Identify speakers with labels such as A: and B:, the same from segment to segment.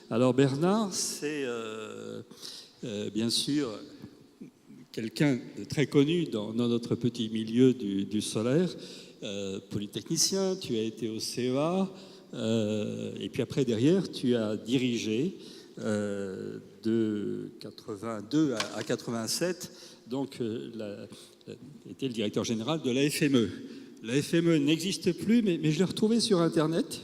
A: Alors Bernard, c'est bien sûr quelqu'un de très connu dans notre petit milieu du solaire, polytechnicien, tu as été au CEA, et puis après derrière tu as dirigé de 82 à 87, donc était le directeur général de la FME. La FME n'existe plus, mais je l'ai retrouvé sur Internet.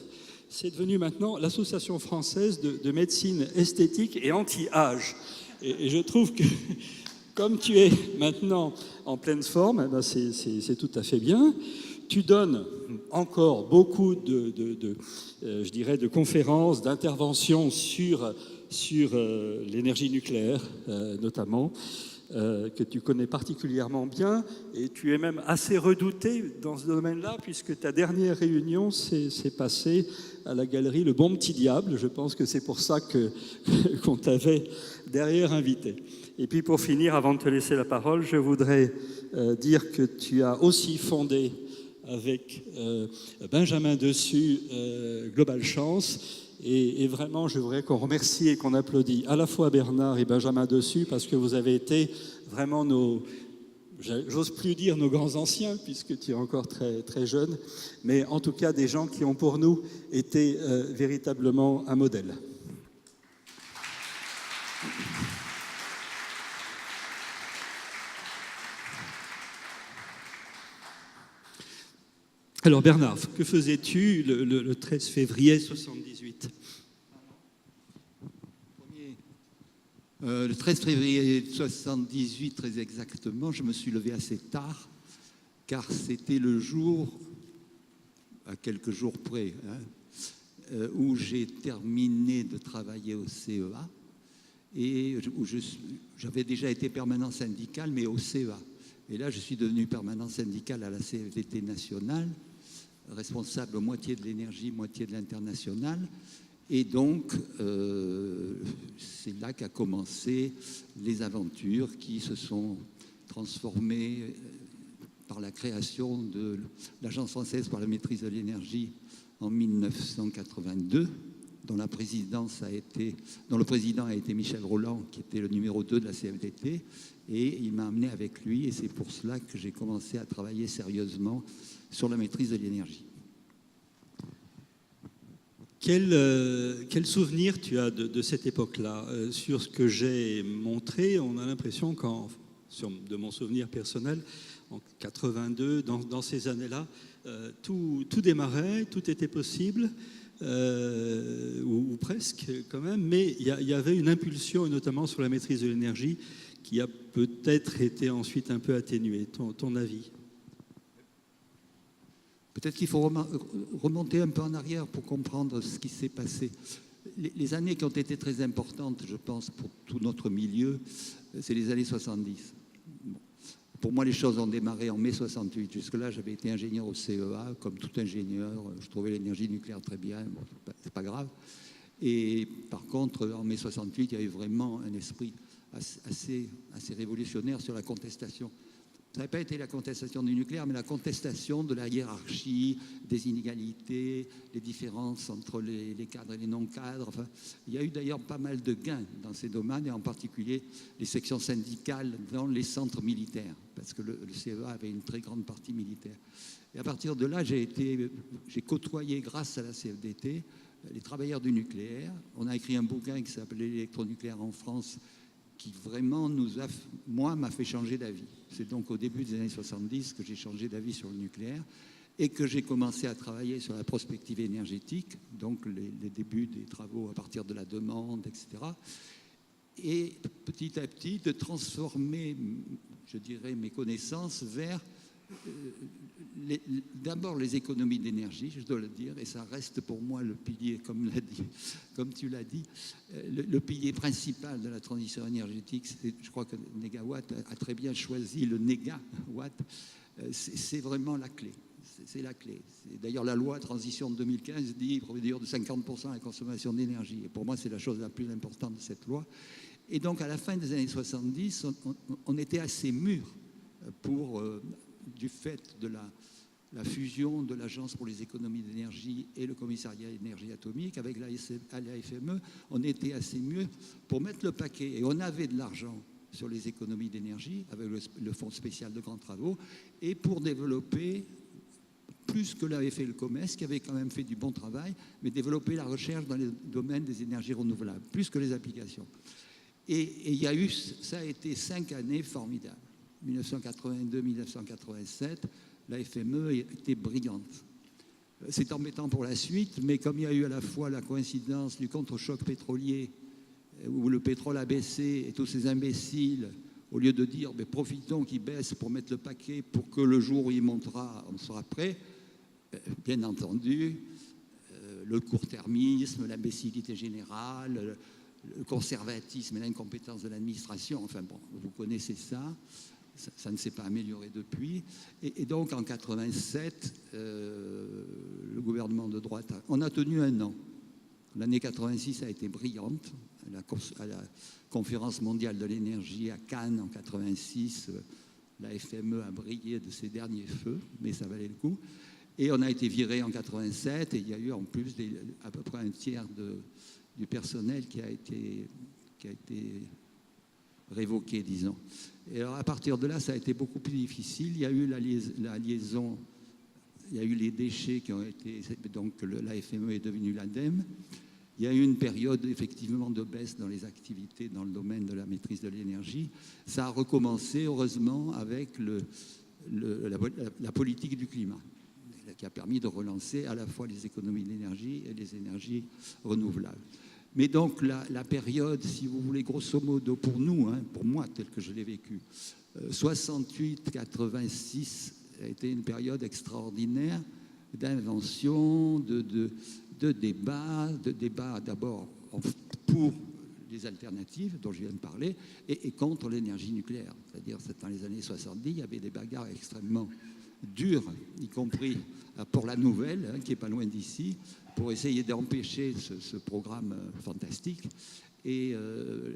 A: C'est devenu maintenant l'Association française de médecine esthétique et anti-âge. Et je trouve que, comme tu es maintenant en pleine forme, eh ben c'est tout à fait bien. Tu donnes encore beaucoup je dirais, de conférences, d'interventions sur l'énergie nucléaire, notamment, que tu connais particulièrement bien, et tu es même assez redouté dans ce domaine-là, puisque ta dernière réunion s'est passée à la galerie Le Bon Petit Diable. Je pense que c'est pour ça qu'on t'avait derrière invité. Et puis pour finir, avant de te laisser la parole, je voudrais dire que tu as aussi fondé avec Benjamin Dessus Global Chance. Et vraiment, je voudrais qu'on remercie et qu'on applaudit à la fois Bernard et Benjamin Dessus, parce que vous avez été vraiment j'ose plus dire nos grands anciens, puisque tu es encore très, très jeune, mais en tout cas des gens qui ont pour nous été véritablement un modèle. Alors Bernard, que faisais-tu le 13 février 78 ?
B: Le 13 février 78, très exactement, je me suis levé assez tard, car c'était le jour, à quelques jours près, où j'ai terminé de travailler au CEA, et où j'avais déjà été permanent syndical, mais au CEA. Et là, je suis devenu permanent syndical à la CFDT nationale, responsable moitié de l'énergie, moitié de l'international. Et donc, c'est là qu'a commencé les aventures qui se sont transformées par la création de l'Agence française pour la maîtrise de l'énergie en 1982, dont le président a été Michel Rolland, qui était le numéro 2 de la CFDT, et il m'a amené avec lui, et c'est pour cela que j'ai commencé à travailler sérieusement sur la maîtrise de l'énergie.
A: Quel souvenir tu as de cette époque-là ? Sur ce que j'ai montré, on a l'impression de mon souvenir personnel, en 82, dans ces années-là, tout démarrait, tout était possible, ou presque quand même, mais il y avait une impulsion, et notamment sur la maîtrise de l'énergie, qui a peut-être été ensuite un peu atténuée. Ton avis ?
B: Peut-être qu'il faut remonter un peu en arrière pour comprendre ce qui s'est passé. Les années qui ont été très importantes, je pense, pour tout notre milieu, c'est les années 70. Bon. Pour moi, les choses ont démarré en mai 68. Jusque-là, j'avais été ingénieur au CEA, comme tout ingénieur. Je trouvais l'énergie nucléaire très bien, bon, c'est pas grave. Et par contre, en mai 68, il y avait vraiment un esprit assez révolutionnaire sur la contestation. Ça n'avait pas été la contestation du nucléaire, mais la contestation de la hiérarchie, des inégalités, les différences entre les cadres et les non-cadres. Enfin, il y a eu d'ailleurs pas mal de gains dans ces domaines, et en particulier les sections syndicales dans les centres militaires, parce que le CEA avait une très grande partie militaire. Et à partir de là, j'ai côtoyé, grâce à la CFDT, les travailleurs du nucléaire. On a écrit un bouquin qui s'appelait « L'électronucléaire en France », qui vraiment m'a fait changer d'avis. C'est donc au début des années 70 que j'ai changé d'avis sur le nucléaire et que j'ai commencé à travailler sur la prospective énergétique, donc les débuts des travaux à partir de la demande, etc. Et petit à petit de transformer, je dirais, mes connaissances vers d'abord les économies d'énergie, je dois le dire, et ça reste pour moi le pilier, comme tu l'as dit, le pilier principal de la transition énergétique. Je crois que Négawatt a très bien choisi le négawatt. C'est vraiment la clé. C'est la clé. D'ailleurs, la loi transition de 2015 dit réduire de 50% la consommation d'énergie. Et pour moi, c'est la chose la plus importante de cette loi. Et donc, à la fin des années 70, on était assez mûrs pour... du fait de la fusion de l'Agence pour les économies d'énergie et le commissariat à l'énergie atomique avec la FME, on était assez mieux pour mettre le paquet. Et on avait de l'argent sur les économies d'énergie avec le fonds spécial de grands travaux et pour développer, plus que l'avait fait le COMES, qui avait quand même fait du bon travail, mais développer la recherche dans les domaines des énergies renouvelables, plus que les applications. Et il y a eu, ça a été 5 années formidables. 1982-1987, la FME était brillante. C'est embêtant pour la suite, mais comme il y a eu à la fois la coïncidence du contre-choc pétrolier, où le pétrole a baissé, et tous ces imbéciles, au lieu de dire mais profitons qu'il baisse pour mettre le paquet pour que le jour où il montera, on sera prêt, bien entendu, le court-termisme, l'imbécilité générale, le conservatisme et l'incompétence de l'administration, enfin bon, vous connaissez ça. Ça ne s'est pas amélioré depuis. Et donc, en 87, le gouvernement de droite, on a tenu 1 an. L'année 86 a été brillante. À la conférence mondiale de l'énergie à Cannes en 86, la FME a brillé de ses derniers feux, mais ça valait le coup. Et on a été viré en 87, et il y a eu en plus à peu près un tiers du personnel qui a été révoqué, disons. Et alors, à partir de là, ça a été beaucoup plus difficile. Il y a eu la liaison, il y a eu les déchets qui ont été... Donc, la FME est devenue l'ADEME. Il y a eu une période, effectivement, de baisse dans les activités dans le domaine de la maîtrise de l'énergie. Ça a recommencé, heureusement, avec la politique du climat, qui a permis de relancer à la fois les économies d'énergie et les énergies renouvelables. Mais donc, la période, si vous voulez, grosso modo, pour nous, pour moi, tel que je l'ai vécu, 68-86 a été une période extraordinaire d'invention, de débats d'abord pour les alternatives dont je viens de parler et contre l'énergie nucléaire. C'est-à-dire, dans les années 70, il y avait des bagarres extrêmement dures, y compris pour la Nouvelle, qui n'est pas loin d'ici, pour essayer d'empêcher ce programme fantastique, et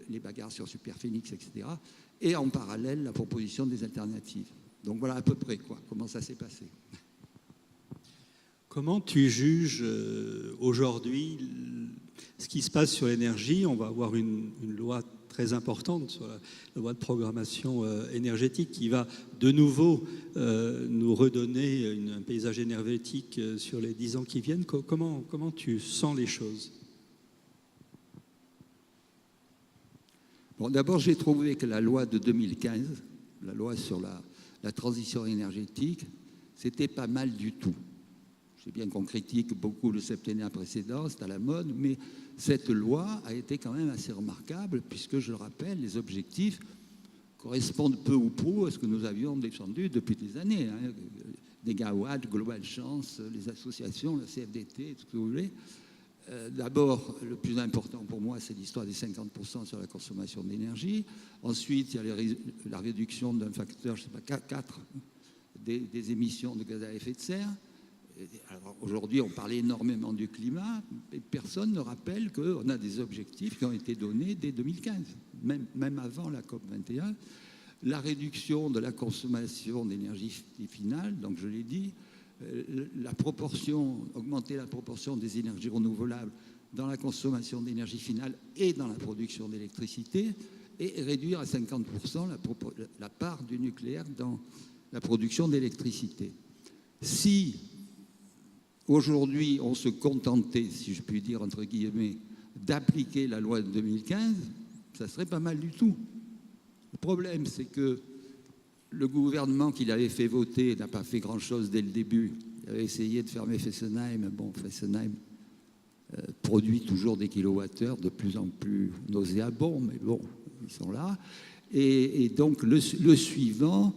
B: les bagarres sur Superphénix, etc. Et en parallèle, la proposition des alternatives. Donc voilà à peu près comment ça s'est passé.
A: Comment tu juges aujourd'hui ce qui se passe sur l'énergie? On va avoir une loi très importante sur la loi de programmation énergétique qui va de nouveau nous redonner un paysage énergétique sur les 10 ans qui viennent. Comment tu sens les choses?
B: Bon, d'abord, j'ai trouvé que la loi de 2015, la loi sur la transition énergétique, c'était pas mal du tout. Je sais bien qu'on critique beaucoup le septennat précédent, c'est à la mode, mais cette loi a été quand même assez remarquable, puisque, je le rappelle, les objectifs correspondent peu ou prou à ce que nous avions défendu depuis des années. Négawatt, Global Chance, les associations, la CFDT, tout ce que vous voulez. D'abord, le plus important pour moi, c'est l'histoire des 50% sur la consommation d'énergie. Ensuite, il y a la réduction d'un facteur, je ne sais pas, 4 des émissions de gaz à effet de serre. Alors, aujourd'hui, on parle énormément du climat, mais personne ne rappelle qu'on a des objectifs qui ont été donnés dès 2015, même avant la COP21. La réduction de la consommation d'énergie finale, donc je l'ai dit, augmenter la proportion des énergies renouvelables dans la consommation d'énergie finale et dans la production d'électricité, et réduire à 50% la part du nucléaire dans la production d'électricité. Si aujourd'hui on se contentait, si je puis dire entre guillemets, d'appliquer la loi de 2015, ça serait pas mal du tout. Le problème, c'est que le gouvernement qui l'avait fait voter n'a pas fait grand-chose dès le début. Il avait essayé de fermer Fessenheim. Bon, Fessenheim produit toujours des kilowattheures de plus en plus nauséabonds, mais bon, ils sont là. Et donc, le suivant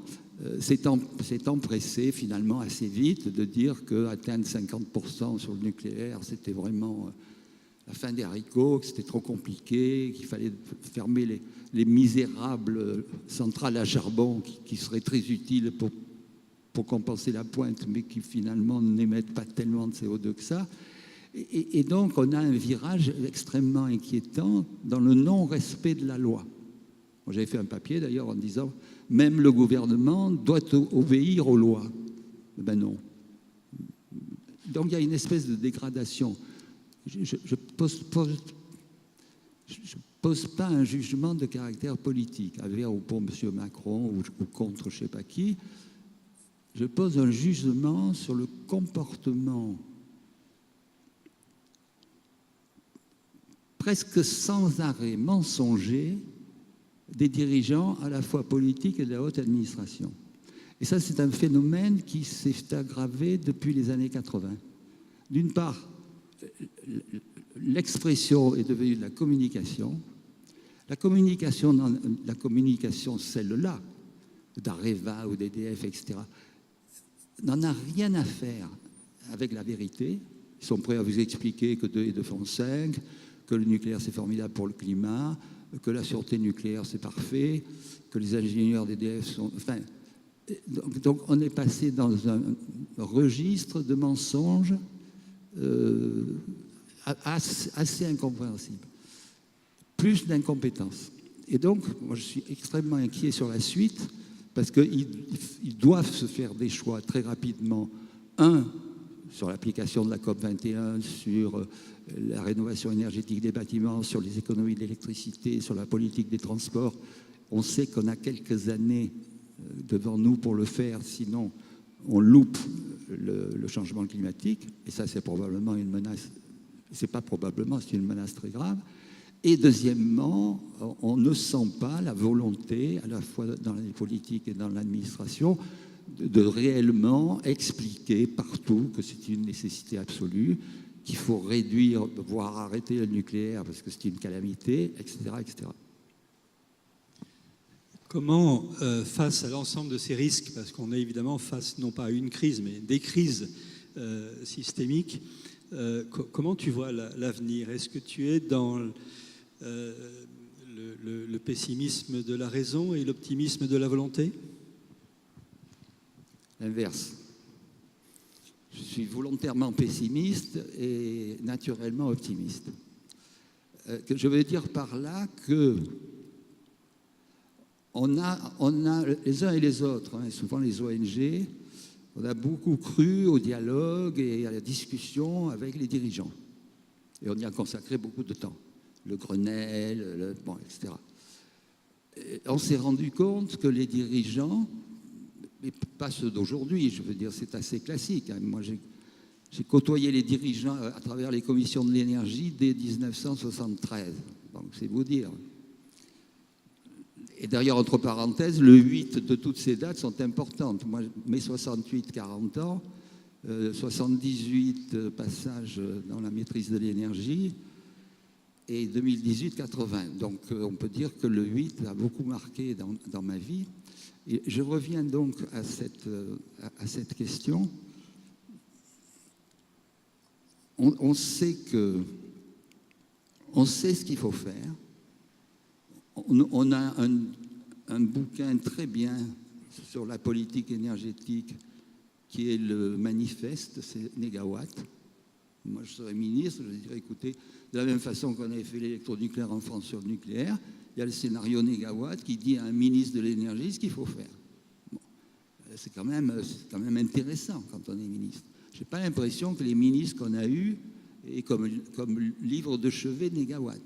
B: s'est empressé finalement assez vite de dire qu'atteindre 50% sur le nucléaire, c'était vraiment la fin des haricots, que c'était trop compliqué, qu'il fallait fermer les misérables centrales à charbon qui seraient très utiles pour compenser la pointe, mais qui finalement n'émettent pas tellement de CO2 que ça. Et donc, on a un virage extrêmement inquiétant dans le non-respect de la loi. J'avais fait un papier d'ailleurs en disant même le gouvernement doit obéir aux lois. Ben non. Donc il y a une espèce de dégradation. Je ne pose pas un jugement de caractère politique, envers ou pour M. Macron ou contre je ne sais pas qui. Je pose un jugement sur le comportement presque sans arrêt mensonger des dirigeants à la fois politiques et de la haute administration. Et ça, c'est un phénomène qui s'est aggravé depuis les années 80. D'une part, l'expression est devenue de la communication. La communication, celle-là, d'Areva ou d'EDF, etc., n'en a rien à faire avec la vérité. Ils sont prêts à vous expliquer que 2 et 2 font 5, que le nucléaire c'est formidable pour le climat, que la sûreté nucléaire c'est parfait, que les ingénieurs d'EDF sont... Enfin, donc on est passé dans un registre de mensonges assez incompréhensible. Plus d'incompétence. Et donc, moi je suis extrêmement inquiet sur la suite, parce qu'ils doivent se faire des choix très rapidement. Un, sur l'application de la COP21, sur la rénovation énergétique des bâtiments, sur les économies d'électricité, sur la politique des transports. On sait qu'on a quelques années devant nous pour le faire, sinon on loupe le changement climatique, et ça c'est probablement une menace, c'est pas probablement, c'est une menace très grave. Et deuxièmement, on ne sent pas la volonté, à la fois dans les politiques et dans l'administration, de réellement expliquer partout que c'est une nécessité absolue, qu'il faut réduire, voire arrêter le nucléaire parce que c'est une calamité, etc., etc.
A: Comment, face à l'ensemble de ces risques, parce qu'on est évidemment face non pas à une crise, mais des crises systémiques, comment tu vois l'avenir? Est-ce que tu es dans le pessimisme de la raison et l'optimisme de la volonté?
B: L'inverse. Je suis volontairement pessimiste et naturellement optimiste. Je veux dire par là que on a les uns et les autres, hein, souvent les ONG, on a beaucoup cru au dialogue et à la discussion avec les dirigeants. Et on y a consacré beaucoup de temps. Le Grenelle, etc. Et on s'est rendu compte que les dirigeants, mais pas ceux d'aujourd'hui, je veux dire, c'est assez classique. Hein. Moi, j'ai côtoyé les dirigeants à travers les commissions de l'énergie dès 1973. Donc, c'est vous dire. Et d'ailleurs, entre parenthèses, le 8 de toutes ces dates sont importantes. Moi, mai 68, 40 ans, 78 passages dans la maîtrise de l'énergie, et 2018, 80. Donc, on peut dire que le 8 a beaucoup marqué dans ma vie. Et je reviens donc à cette question. On sait ce qu'il faut faire. On a un bouquin très bien sur la politique énergétique qui est le manifeste, c'est Négawatt. Moi, je serais ministre, je dirais, écoutez, de la même façon qu'on avait fait l'électronucléaire en France sur le nucléaire, il y a le scénario Négawatt qui dit à un ministre de l'énergie ce qu'il faut faire. Bon, c'est quand même intéressant quand on est ministre. Je n'ai pas l'impression que les ministres qu'on a eus aient comme livre de chevet Négawatt.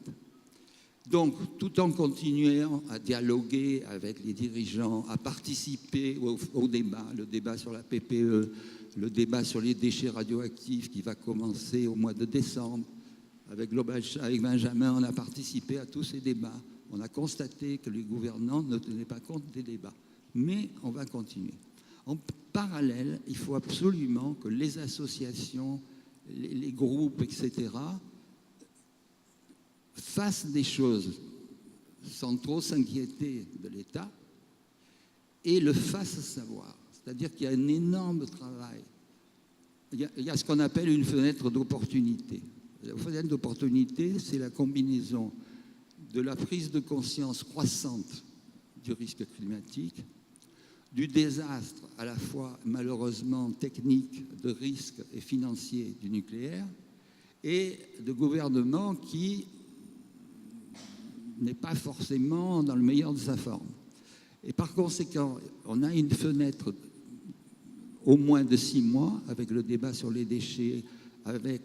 B: Donc, tout en continuant à dialoguer avec les dirigeants, à participer au débat, le débat sur la PPE, le débat sur les déchets radioactifs qui va commencer au mois de décembre. Avec Benjamin, on a participé à tous ces débats. On a constaté que les gouvernants ne tenaient pas compte des débats. Mais on va continuer. En parallèle, il faut absolument que les associations, les groupes, etc., fassent des choses sans trop s'inquiéter de l'État et le fassent savoir. C'est-à-dire qu'il y a un énorme travail. Il y a ce qu'on appelle une fenêtre d'opportunité. La fenêtre d'opportunité, c'est la combinaison de la prise de conscience croissante du risque climatique, du désastre à la fois malheureusement technique, de risque et financier du nucléaire, et de gouvernement qui n'est pas forcément dans le meilleur de sa forme. Et par conséquent, on a une fenêtre au moins de 6 mois, avec le débat sur les déchets, avec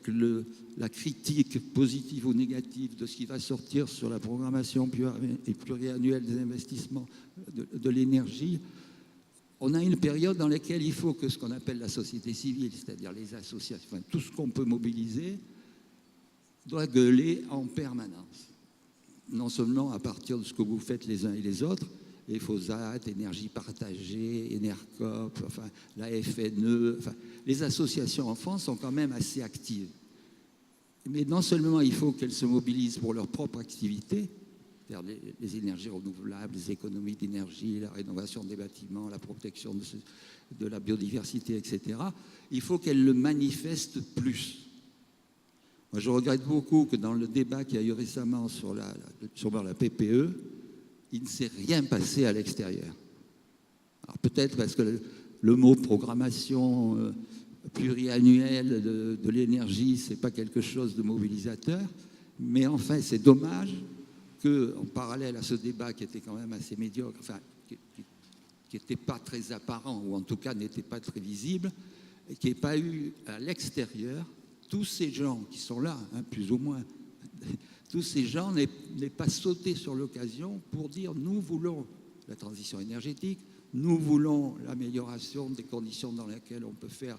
B: la critique positive ou négative de ce qui va sortir sur la programmation pluriannuelle des investissements de l'énergie. On a une période dans laquelle il faut que ce qu'on appelle la société civile, c'est-à-dire les associations, enfin, tout ce qu'on peut mobiliser, doit gueuler en permanence. Non seulement à partir de ce que vous faites les uns et les autres, les FOSAT, Énergie Partagée, ENERCOP, enfin, la FNE, enfin, les associations en France sont quand même assez actives. Mais non seulement il faut qu'elles se mobilisent pour leur propre activité, c'est-à-dire les énergies renouvelables, les économies d'énergie, la rénovation des bâtiments, la protection de la biodiversité, etc. Il faut qu'elles le manifestent plus. Moi, je regrette beaucoup que dans le débat qu'il y a eu récemment sur la PPE, il ne s'est rien passé à l'extérieur. Alors peut-être parce que le mot programmation pluriannuelle de l'énergie, ce n'est pas quelque chose de mobilisateur, mais enfin, c'est dommage qu'en parallèle à ce débat qui était quand même assez médiocre, enfin, qui n'était pas très apparent, ou en tout cas n'était pas très visible, et qu'il n'y ait pas eu à l'extérieur tous ces gens qui sont là, hein, plus ou moins, tous ces gens n'aient pas sauté sur l'occasion pour dire nous voulons la transition énergétique, nous voulons l'amélioration des conditions dans lesquelles on peut faire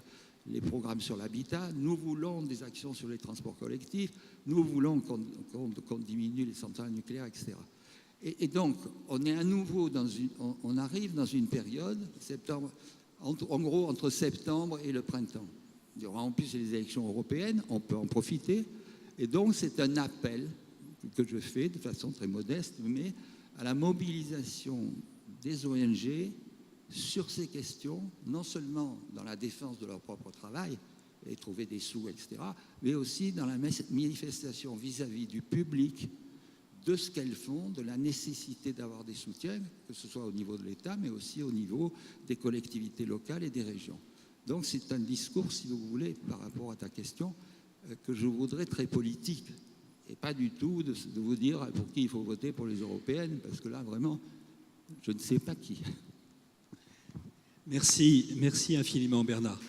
B: les programmes sur l'habitat, nous voulons des actions sur les transports collectifs, nous voulons qu'on diminue les centrales nucléaires, etc. Et donc, on est à nouveau on arrive dans une période, en gros entre septembre et le printemps. Il y aura en plus les élections européennes, on peut en profiter. Et donc, c'est un appel que je fais de façon très modeste, mais à la mobilisation des ONG sur ces questions, non seulement dans la défense de leur propre travail, et trouver des sous, etc., mais aussi dans la manifestation vis-à-vis du public de ce qu'elles font, de la nécessité d'avoir des soutiens, que ce soit au niveau de l'État, mais aussi au niveau des collectivités locales et des régions. Donc c'est un discours, si vous voulez, par rapport à ta question, que je voudrais très politique, et pas du tout de vous dire pour qui il faut voter pour les européennes, parce que là, vraiment, je ne sais pas qui.
A: Merci infiniment Bernard.